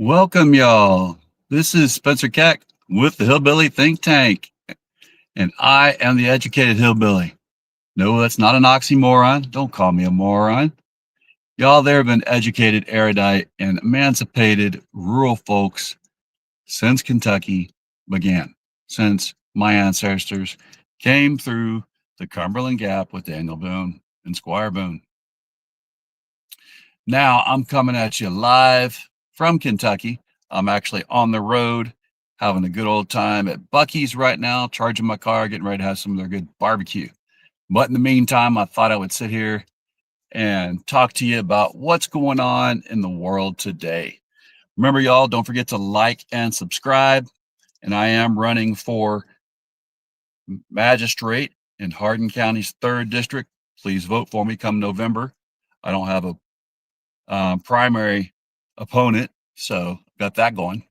Welcome, y'all. This is Spencer Keck with the Hillbilly Think Tank, and I am the educated hillbilly. No, that's not an oxymoron. Don't call me a moron. Y'all, there have been educated, erudite, and emancipated rural folks since Kentucky began, since my ancestors came through the Cumberland Gap with Daniel Boone and Squire Boone. Now I'm coming at you live from Kentucky. I'm actually on the road having a good old time at Buc-ee's right now, charging my car, getting ready to have some of their good barbecue. But in the meantime, I thought I would sit here and talk to you about what's going on in the world today. Remember, y'all, don't forget to like and subscribe. And I am running for magistrate in Hardin County's 3rd District. Please vote for me come November. I don't have a primary opponent, so got that going.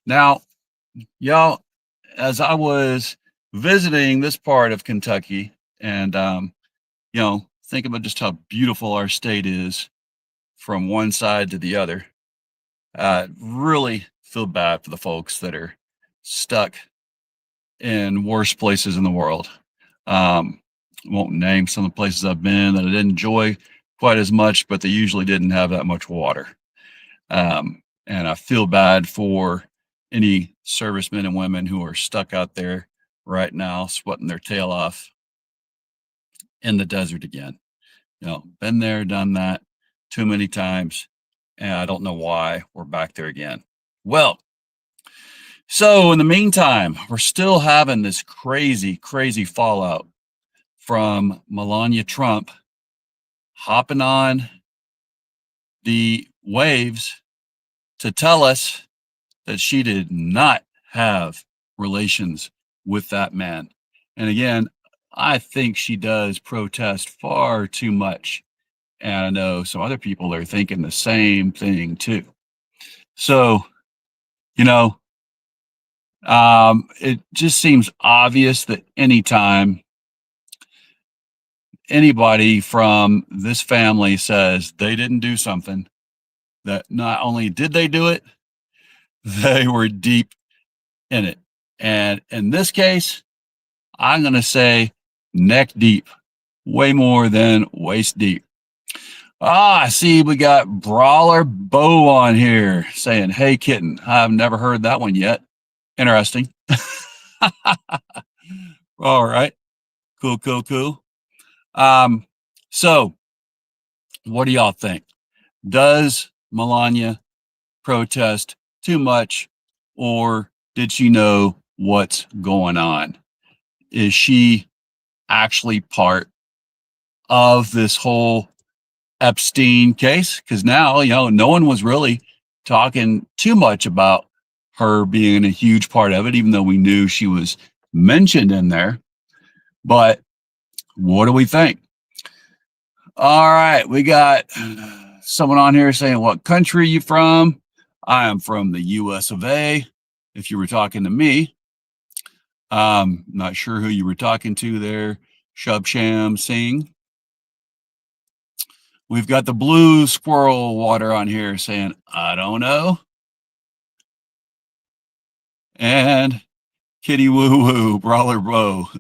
Now, y'all, as I was visiting this part of Kentucky and think about just how beautiful our state is from one side to the other, really feel bad for the folks that are stuck in worse places in the world. Won't name some of the places I've been that I didn't enjoy quite as much, but they usually didn't have that much water. And I feel bad for any servicemen and women who are stuck out there right now, sweating their tail off in the desert again. Been there, done that too many times, and I don't know why we're back there again. Well, so in the meantime, we're still having this crazy fallout from Melania Trump hopping on the waves to tell us that she did not have relations with that man. And again, I think she does protest far too much. And I know some other people are thinking the same thing too. So, it just seems obvious that anytime anybody from this family says they didn't do something, that not only did they do it, they were deep in it. And in this case, I'm going to say neck deep, way more than waist deep. I see we got Brawler Bo on here saying, "Hey, kitten." I've never heard that one yet. Interesting. All right. Cool. So what do y'all think? Does Melania protest too much, or did she know what's going on? Is she actually part of this whole Epstein case? Because now, no one was really talking too much about her being a huge part of it, even though we knew she was mentioned in there. But what do we think? All right, we got someone on here saying, "What country are you from?" I am from the US of A, if you were talking to me. Not sure who you were talking to there, Shubsham Singh. We've got the Blue Squirrel Water on here saying, "I don't know." And Kitty Woo Woo, Brawler Bo.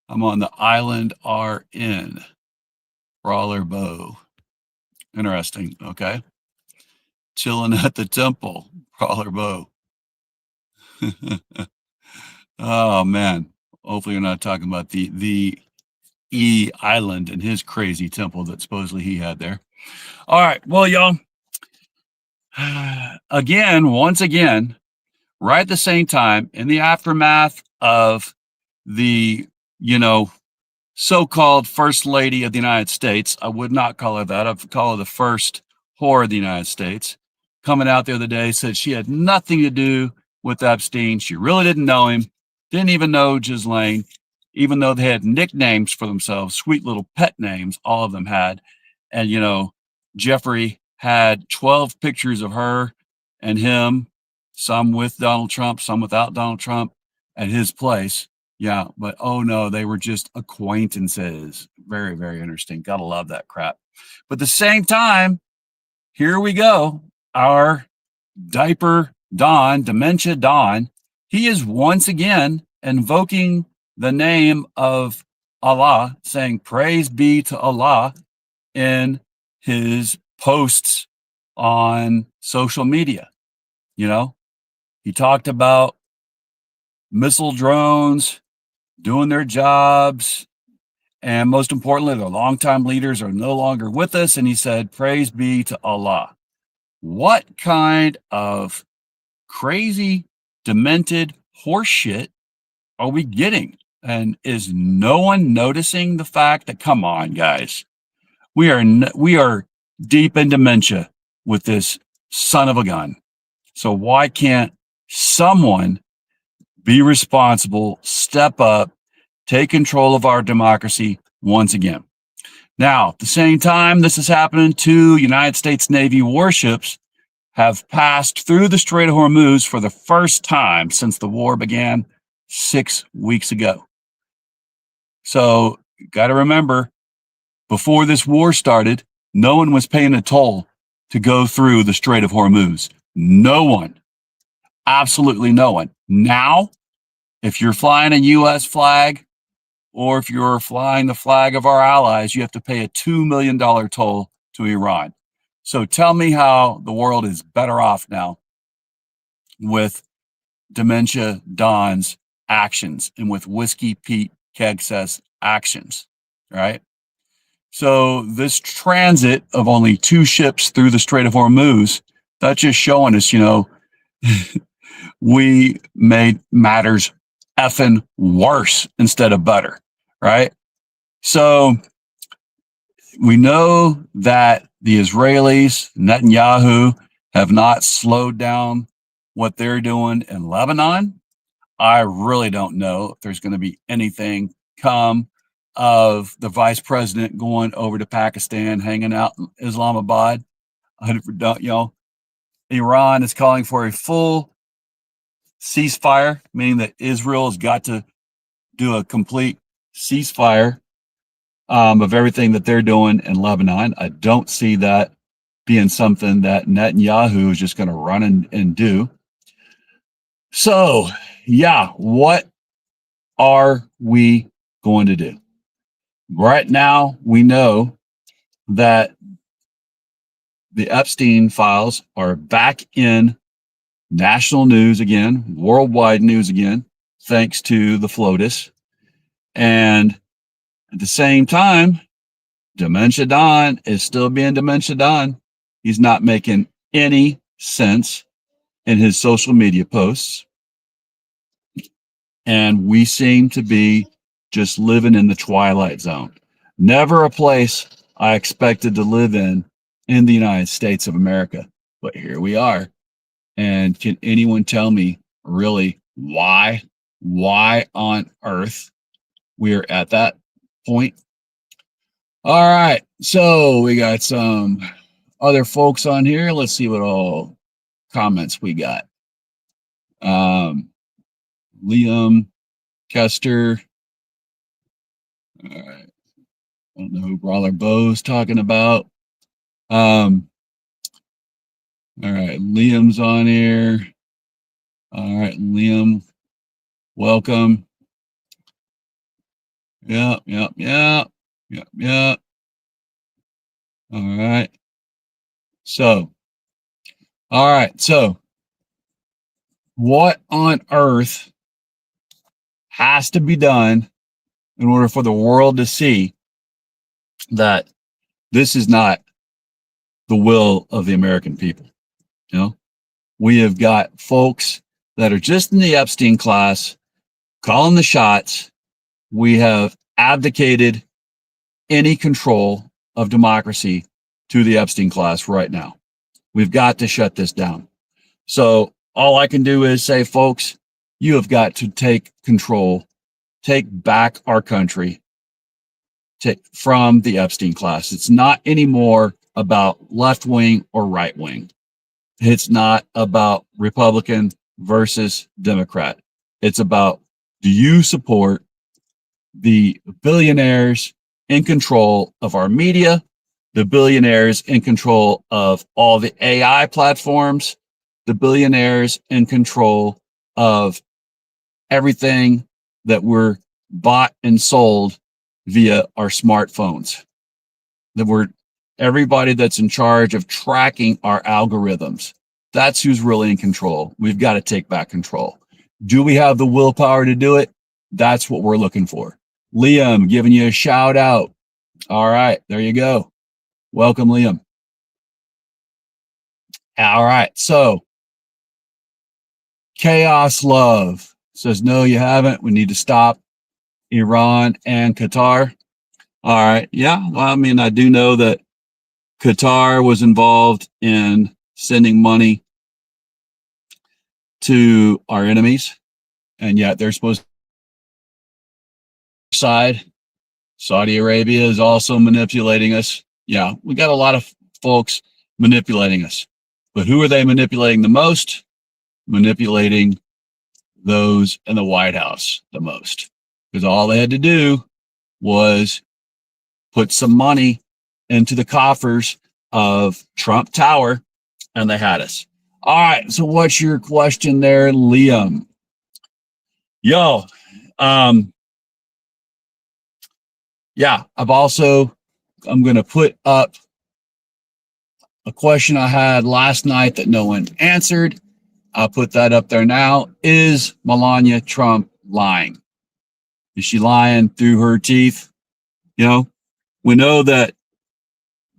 I'm on the Island RN, Brawler Bo. Interesting. Okay. Chilling at the temple, Brawler Bo. Oh, man. Hopefully you're not talking about the E Island and his crazy temple that supposedly he had there. All right. Well, y'all, once again, right at the same time, in the aftermath of the, so-called First Lady of the United States, I would not call her that. I'd call her the first whore of the United States, coming out the other day, said she had nothing to do with Epstein. She really didn't know him, didn't even know Ghislaine, even though they had nicknames for themselves, sweet little pet names, all of them had. And, Jeffrey had 12 pictures of her and him, some with Donald Trump, some without Donald Trump, at his place. Yeah, but oh no, they were just acquaintances. Very, very interesting. Gotta love that crap. But at the same time, here we go. Our diaper Don, dementia Don, he is once again invoking the name of Allah, saying, praise be to Allah in his posts on social media. You know, he talked about missile drones doing their jobs. And most importantly, the longtime leaders are no longer with us. And he said, praise be to Allah. What kind of crazy, demented horseshit are we getting? And is no one noticing the fact that, come on, guys, we are deep in dementia with this son of a gun. So why can't someone be responsible, step up, take control of our democracy once again? Now, at the same time this is happening, two United States Navy warships have passed through the Strait of Hormuz for the first time since the war began 6 weeks ago. So, got to remember, before this war started, no one was paying a toll to go through the Strait of Hormuz. No one. Absolutely no one. Now, if you're flying a U.S. flag, or if you're flying the flag of our allies, you have to pay a $2 million toll to Iran. So tell me how the world is better off now with Dementia Don's actions and with Whiskey Pete Kegsess actions, right? So this transit of only 2 ships through the Strait of Hormuz, that's just showing us, we made matters effing worse instead of better, right? So we know that the Israelis, Netanyahu, have not slowed down what they're doing in Lebanon. I really don't know if there's going to be anything come of the vice president going over to Pakistan, hanging out in Islamabad. Iran is calling for a full ceasefire, meaning that Israel has got to do a complete ceasefire of everything that they're doing in Lebanon. I don't see that being something that Netanyahu is just going to run and do. So, yeah, what are we going to do? Right now, we know that the Epstein files are back in national news again, worldwide news again, thanks to the FLOTUS. And at the same time, Dementia Don is still being Dementia Don. He's not making any sense in his social media posts. And we seem to be just living in the twilight zone. Never a place I expected to live in the United States of America. But here we are. And can anyone tell me really why on earth we are at that point? All right, so we got some other folks on here. Let's see what all comments we got. Liam, Kester. All right. I don't know who Brawler Bo's talking about. All right, Liam's on here. All right, Liam, welcome. Yep. All right. So, what on earth has to be done in order for the world to see that this is not the will of the American people? We have got folks that are just in the Epstein class calling the shots. We have abdicated any control of democracy to the Epstein class right now. We've got to shut this down. So all I can do is say, folks, you have got to take control, take back our country from the Epstein class. It's not anymore about left wing or right wing. It's not about Republican versus Democrat. It's about, do you support the billionaires in control of our media the billionaires in control of all the AI platforms, the billionaires in control of everything that we're bought and sold via our smartphones. That we're everybody that's in charge of tracking our algorithms. That's who's really in control. We've got to take back control. Do we have the willpower to do it? That's what we're looking for. Liam, giving you a shout out. All right, there you go. Welcome, Liam. All right, so Chaos Love says, no, you haven't. We need to stop Iran and Qatar. All right, yeah, well, I mean, I do know that Qatar was involved in sending money to our enemies, and yet they're supposed to side. Saudi Arabia is also manipulating us. Yeah, we got a lot of folks manipulating us. But who are they manipulating the most? Manipulating those in the White House the most. Because all they had to do was put some money into the coffers of Trump Tower, and they had us. All right, so what's your question there, Liam? Yo, yeah, I'm going to put up a question I had last night that no one answered. I'll put that up there now. Is Melania Trump lying? Is she lying through her teeth? You know, we know that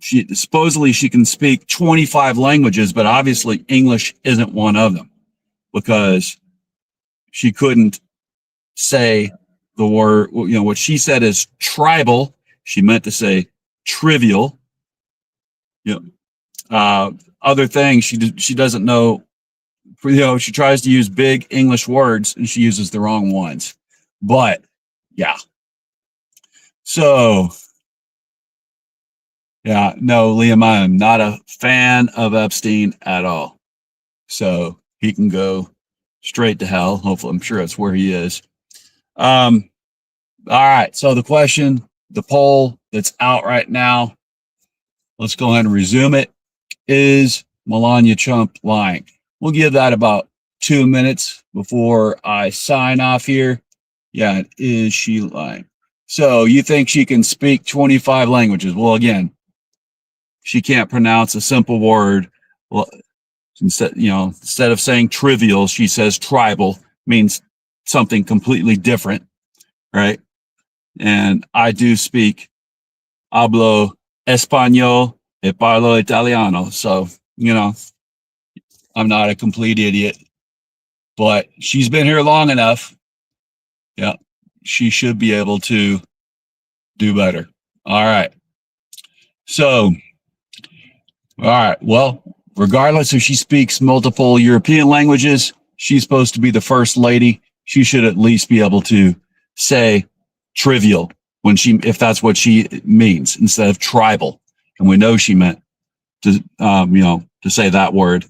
she supposedly she can speak 25 languages, but obviously English isn't one of them because she couldn't say the word, you know, what she said is tribal. She meant to say trivial. You know, other things she doesn't know. You know, she tries to use big English words and she uses the wrong ones. But yeah. So yeah, no, Liam, I am not a fan of Epstein at all. So he can go straight to hell. Hopefully, I'm sure that's where he is. All right. So the question, the poll that's out right now, let's go ahead and resume it. Is Melania Trump lying? We'll give that about 2 minutes before I sign off here. Yeah, is she lying? So you think she can speak 25 languages? Well, again, she can't pronounce a simple word. Well, instead of saying trivial, she says tribal, means something completely different, right? And I do speak hablo español e parlo italiano. So, you know, I'm not a complete idiot, but she's been here long enough. Yeah, she should be able to do better. All right. So, all right. Well, regardless if she speaks multiple European languages, she's supposed to be the first lady. She should at least be able to say trivial if that's what she means instead of tribal. And we know she meant to, to say that word.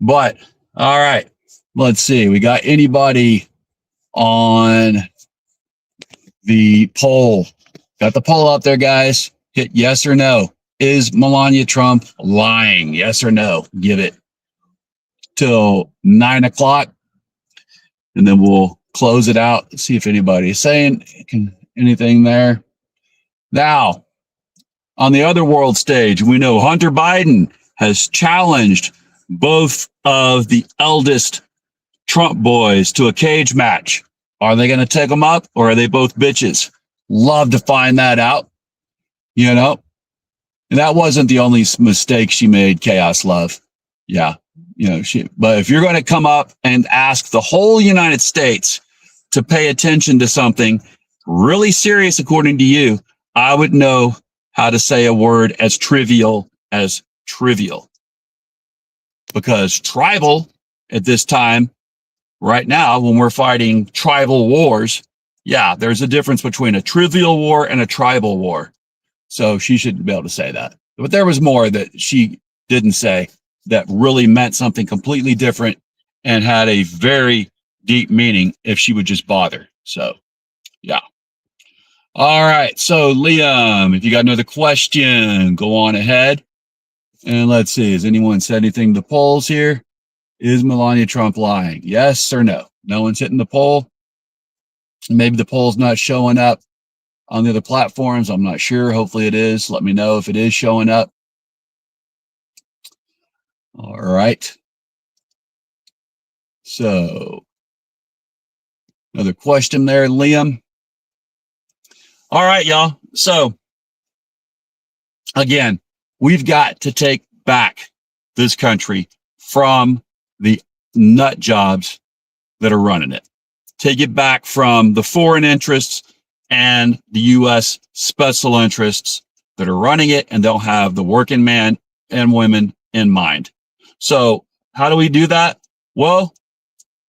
But all right, let's see. We got anybody on the poll? Got the poll out there, guys. Hit yes or no. Is Melania Trump lying? Yes or no? Give it till 9 o'clock, and then we'll close it out. See if anybody's saying anything there. Now, on the other world stage, we know Hunter Biden has challenged both of the eldest Trump boys to a cage match. Are they going to take them up, or are they both bitches? Love to find that out, you know. And that wasn't the only mistake she made, Chaos Love. Yeah, but if you're going to come up and ask the whole United States to pay attention to something really serious, according to you, I would know how to say a word as trivial as trivial. Because tribal at this time, right now, when we're fighting tribal wars, yeah, there's a difference between a trivial war and a tribal war. So she should be able to say that. But there was more that she didn't say that really meant something completely different and had a very deep meaning if she would just bother. So, yeah. All right. So, Liam, if you got another question, go on ahead. And let's see. Has anyone said anything to the polls here? Is Melania Trump lying? Yes or no? No one's hitting the poll. Maybe the poll's not showing up on the other platforms. I'm not sure. Hopefully it is. Let me know if it is showing up. All right. So, another question there, Liam. All right, y'all. So, again, we've got to take back this country from the nut jobs that are running it. Take it back from the foreign interests and the U.S. special interests that are running it and don't have the working man and women in mind. So, how do we do that? Well,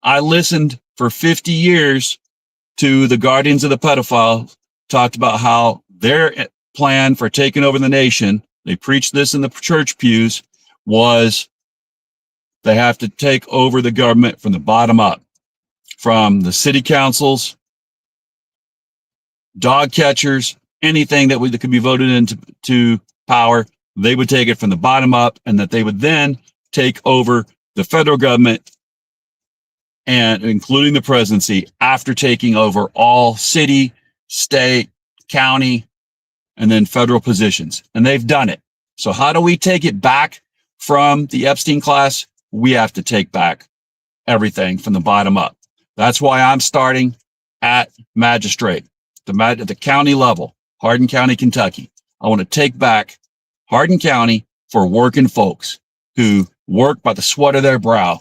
I listened for 50 years to the Guardians of the Pedophiles, talked about how their plan for taking over the nation, they preached this in the church pews, was they have to take over the government from the bottom up, from the city councils, dog catchers, anything that could be voted into power, they would take it from the bottom up, and that they would then take over the federal government and including the presidency after taking over all city, state, county, and then federal positions. And they've done it. So how do we take it back from the Epstein class? We have to take back everything from the bottom up. That's why I'm starting at magistrate, at the county level, Hardin County, Kentucky. I want to take back Hardin County for working folks who work by the sweat of their brow.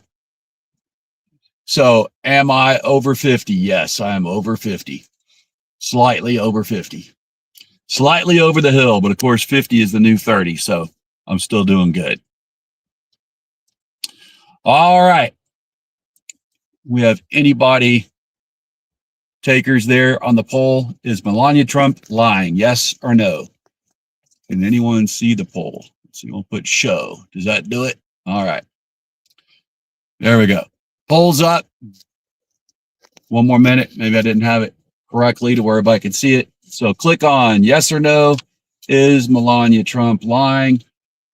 So am I over 50? Yes, I am over 50. Slightly over 50. Slightly over the hill, but of course 50 is the new 30, so I'm still doing good. All right. We have anybody takers there on the poll? Is Melania Trump lying? Yes or no? Can anyone see the poll? Let's see, we'll put show. Does that do it? All right. There we go. Polls up. One more minute. Maybe I didn't have it correctly to where everybody can see it. So click on yes or no. Is Melania Trump lying?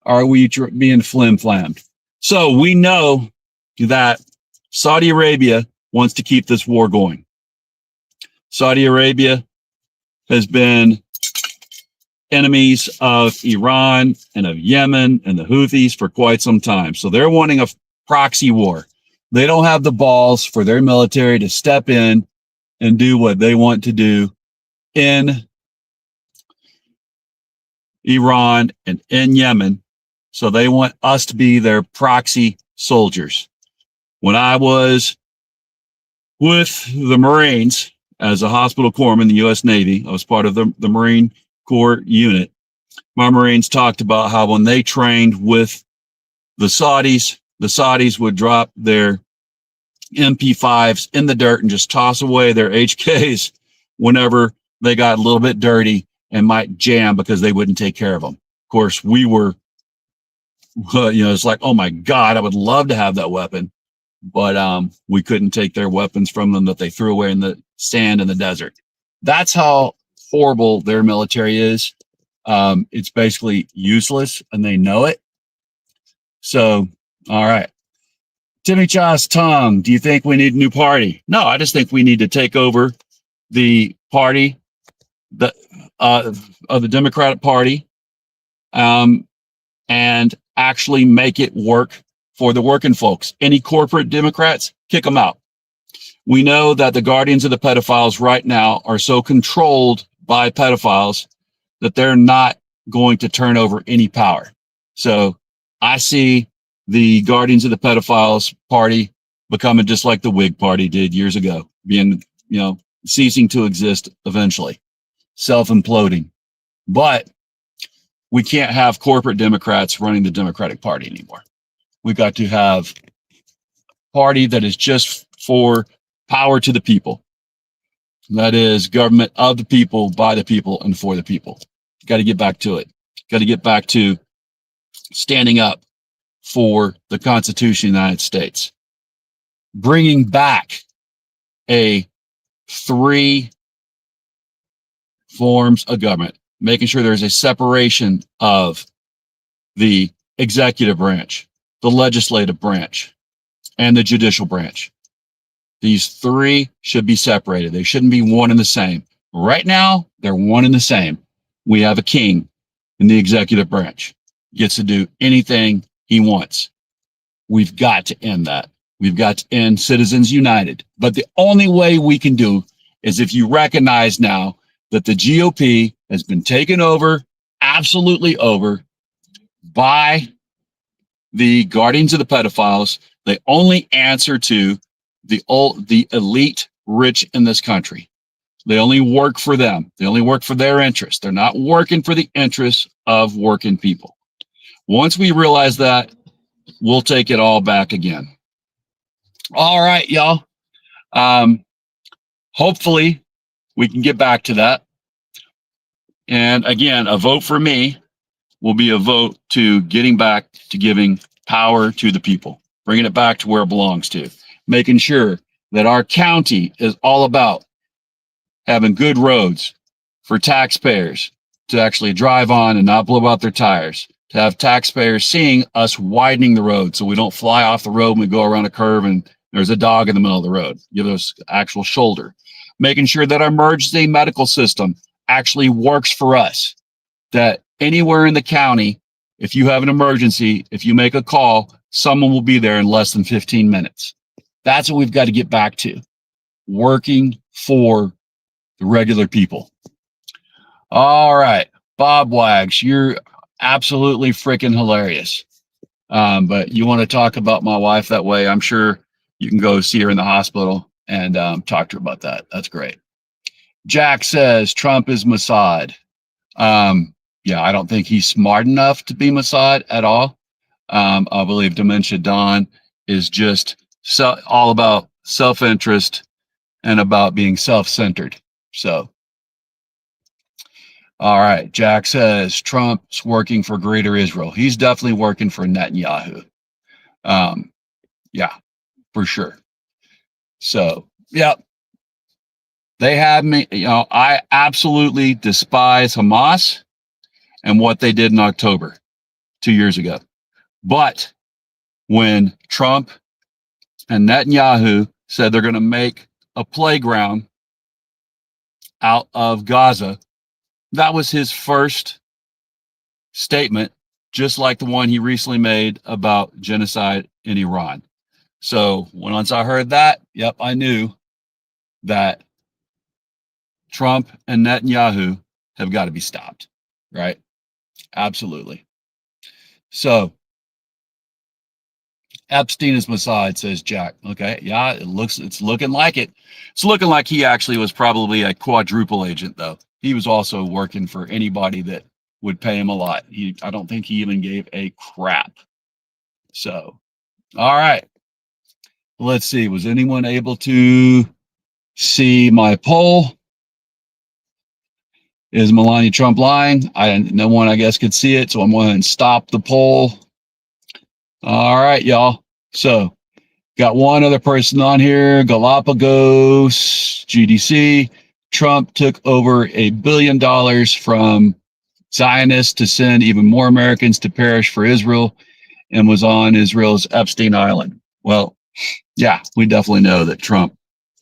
Are we being flim-flammed? So we know that Saudi Arabia wants to keep this war going. Saudi Arabia has been enemies of Iran and of Yemen and the Houthis for quite some time. So they're wanting a proxy war. They don't have the balls for their military to step in and do what they want to do in Iran and in Yemen. So they want us to be their proxy soldiers. When I was with the Marines as a hospital corpsman in the U.S. Navy, I was part of the Marine Corps unit. My Marines talked about how when they trained with the Saudis would drop their MP5s in the dirt and just toss away their HKs whenever they got a little bit dirty and might jam because they wouldn't take care of them. Of course, we were, it's like, oh my God, I would love to have that weapon. But we couldn't take their weapons from them that they threw away in the sand in the desert. That's how horrible their military is. It's basically useless, and they know it. So, all right. Timmy Chas Tong, do you think we need a new party? No, I just think we need to take over the party of the Democratic Party and actually make it work for the working folks. Any corporate Democrats, kick them out. We know that the guardians of the pedophiles right now are so controlled by pedophiles that they're not going to turn over any power. So I see the guardians of the pedophiles party becoming just like the Whig party did years ago, being, ceasing to exist eventually, self-imploding. But we can't have corporate Democrats running the Democratic Party anymore. We've got to have a party that is just for power to the people. That is government of the people, by the people, and for the people. Got to get back to it. Got to get back to standing up for the Constitution of the United States. Bringing back a 3 forms of government, making sure there's a separation of the executive branch, the legislative branch, and the judicial branch. These three should be separated. They shouldn't be one and the same. Right now, they're one and the same. We have a king in the executive branch. He gets to do anything he wants. We've got to end that. We've got to end Citizens United. But the only way we can do is if you recognize now that the GOP has been taken over, absolutely over, by the guardians of the pedophiles. They only answer to the elite rich in this country. They only work for them. They only work for their interests. They're not working for the interests of working people. Once we realize that, we'll take it all back again. All right, y'all. Hopefully we can get back to that. And again, a vote for me will be a vote to getting back to giving power to the people, bringing it back to where it belongs to, making sure that our county is all about having good roads for taxpayers to actually drive on and not blow out their tires, to have taxpayers seeing us widening the road so we don't fly off the road when we go around a curve and there's a dog in the middle of the road. Give us actual shoulder. Making sure that our emergency medical system actually works for us, that anywhere in the county, if you have an emergency, if you make a call, someone will be there in less than 15 minutes. That's what we've got to get back to, working for the regular people. All right, Bob Wags, you're absolutely freaking hilarious. But you want to talk about my wife that way, I'm sure you can go see her in the hospital and talk to her about that. That's great. Jack says Trump is Mossad. Yeah, I don't think he's smart enough to be Mossad at all. I believe Dementia Don is just all about self-interest and about being self-centered. So, all right, Jack says Trump's working for Greater Israel. He's definitely working for Netanyahu. Yeah, for sure. So, yeah, they have me. You know, I absolutely despise Hamas and what they did in October 2 years ago. But when Trump and Netanyahu said they're going to make a playground out of Gaza, that was his first statement, just like the one he recently made about genocide in Iran. So once I heard that, yep, I knew that Trump and Netanyahu have got to be stopped, right? Absolutely. So Epstein is Mossad, says Jack. Okay, yeah, it's looking like it. It's looking like he actually was probably a quadruple agent, though. He was also working for anybody that would pay him a lot. I don't think he even gave a crap. So, all right. Let's see. Was anyone able to see my poll? Is Melania Trump lying? No one, I guess, could see it, so I'm going to stop the poll. All right, y'all. So, got one other person on here. Galapagos, GDC. Trump took over $1 billion from Zionists to send even more Americans to perish for Israel and was on Israel's Epstein Island. Well, yeah, we definitely know that Trump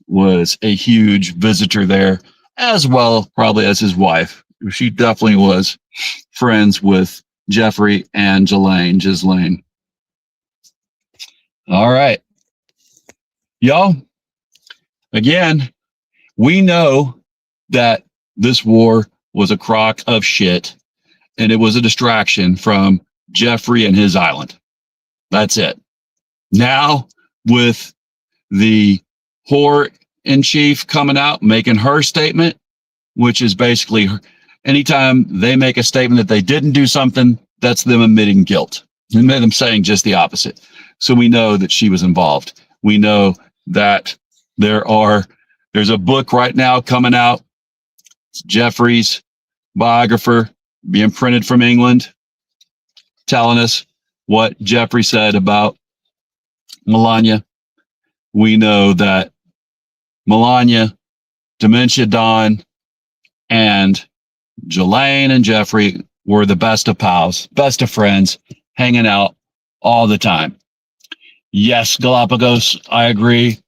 was a huge visitor there, as well probably as his wife. She definitely was friends with Jeffrey and Ghislaine. All right. Y'all, again, we know that this war was a crock of shit and it was a distraction from Jeffrey and his island. That's it. Now, with the whore in chief coming out, making her statement, which is basically anytime they make a statement that they didn't do something, that's them admitting guilt. And them saying just the opposite. So we know that she was involved. We know that there's a book right now coming out. It's Jeffrey's biographer being printed from England, telling us what Jeffrey said about Melania. We know that Melania, Dementia Don, and Jelaine and Jeffrey were the best of pals, best of friends, hanging out all the time. Yes, Galapagos, I agree.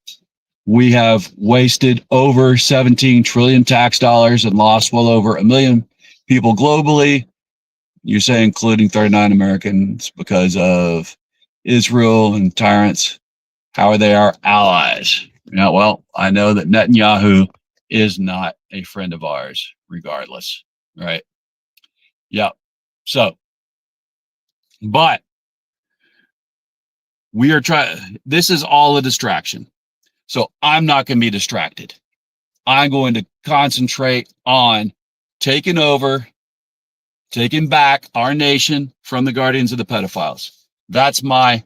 We have wasted over 17 trillion tax dollars and lost well over 1 million people globally. You say including 39 Americans because of Israel and tyrants. How are they our allies? Yeah, well, I know that Netanyahu is not a friend of ours, regardless, right? Yeah. So, but we are trying, this is all a distraction. So I'm not going to be distracted. I'm going to concentrate on taking over, taking back our nation from the guardians of the pedophiles. That's my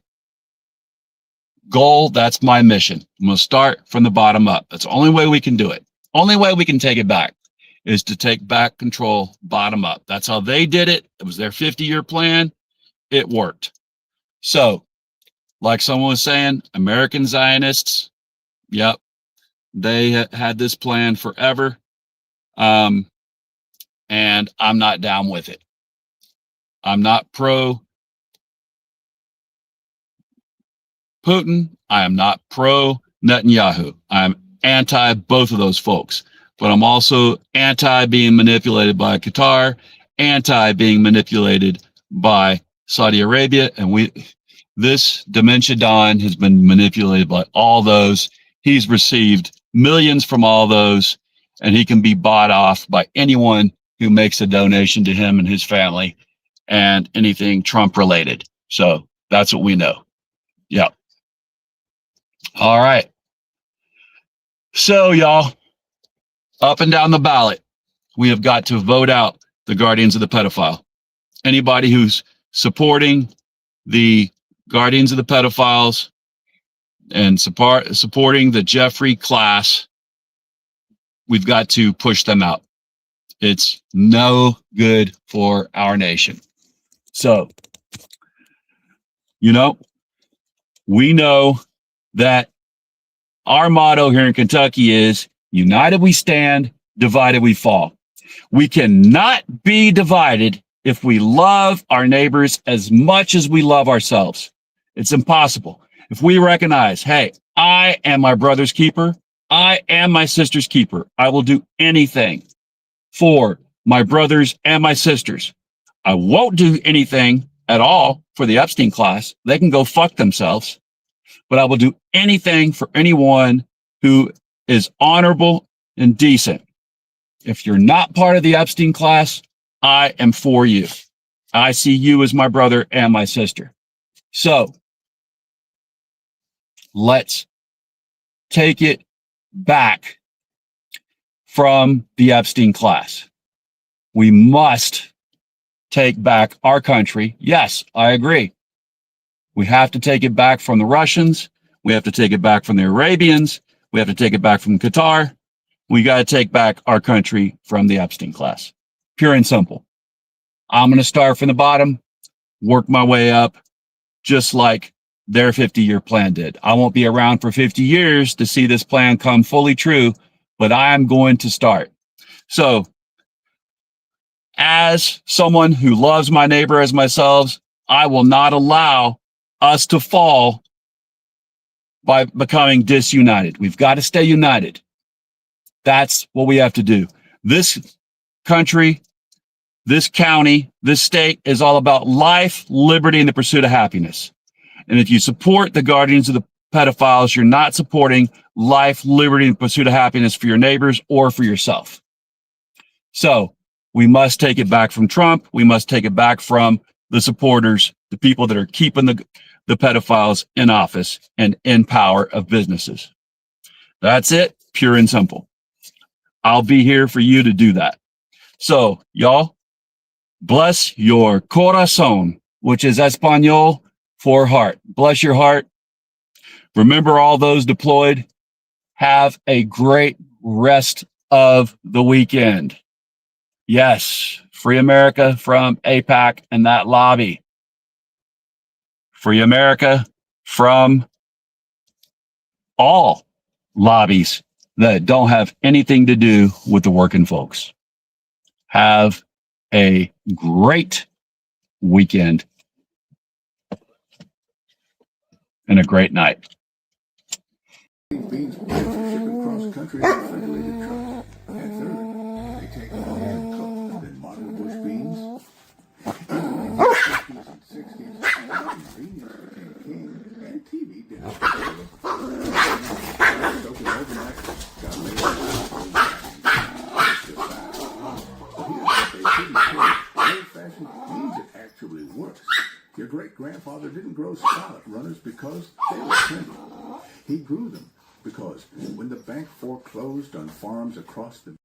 goal. That's my mission. I'm going to start from the bottom up. That's the only way we can do it. Only way we can take it back is to take back control bottom up. That's how they did it. It was their 50-year plan. It worked. So, like someone was saying, American Zionists, yep, they had this plan forever. And I'm not down with it. I'm not pro Putin. I am not pro Netanyahu. I'm anti both of those folks. But I'm also anti being manipulated by Qatar, anti being manipulated by Saudi Arabia. And this Dementia Don has been manipulated by all those. He's received millions from all those, and he can be bought off by anyone who makes a donation to him and his family and anything Trump related. So that's what we know. Yeah. All right. So, y'all, up and down the ballot, we have got to vote out the guardians of the pedophile. Anybody who's supporting the guardians of the pedophiles and supporting the Jeffrey class, we've got to push them out. It's no good for our nation. So, we know that our motto here in Kentucky is united we stand, divided we fall. We cannot be divided if we love our neighbors as much as we love ourselves. It's impossible. If we recognize, hey, I am my brother's keeper, I am my sister's keeper, I will do anything for my brothers and my sisters. I won't do anything at all for the Epstein class. They can go fuck themselves. But I will do anything for anyone who is honorable and decent. If you're not part of the Epstein class, I am for you. I see you as my brother and my sister. So let's take it back from the Epstein class. We must take back our country. Yes, I agree. We have to take it back from the Russians. We have to take it back from the Arabians. We have to take it back from Qatar. We got to take back our country from the Epstein class. Pure and simple. I'm going to start from the bottom, work my way up, just like their 50-year plan did. I won't be around for 50 years to see this plan come fully true, but I am going to start. So, as someone who loves my neighbor as myself, I will not allow us to fall by becoming disunited. We've got to stay united. That's what we have to do. This country, this county, this state is all about life, liberty, and the pursuit of happiness. And if you support the guardians of the pedophiles, you're not supporting life, liberty, and pursuit of happiness for your neighbors or for yourself. So we must take it back from Trump. We must take it back from the supporters, the people that are keeping the pedophiles in office and in power of businesses. That's it, pure and simple. I'll be here for you to do that. So, y'all, bless your corazón, which is Espanol for heart. Bless your heart. Remember all those deployed. Have a great rest of the weekend. Yes, free America from AIPAC and that lobby. Free America from all lobbies that don't have anything to do with the working folks. Have a great weekend and a great night. Beans shipping cross country in refrigerated trucks. And third, they take all hand cooked and model bush beans. In the 1950s and 60s, convenience became king, and TV did it. Soaking overnight, got laid But here's what they couldn't say. Old-fashioned means it actually works. Your great-grandfather didn't grow scarlet runners because they were trendy. He grew them because when the bank foreclosed on farms across the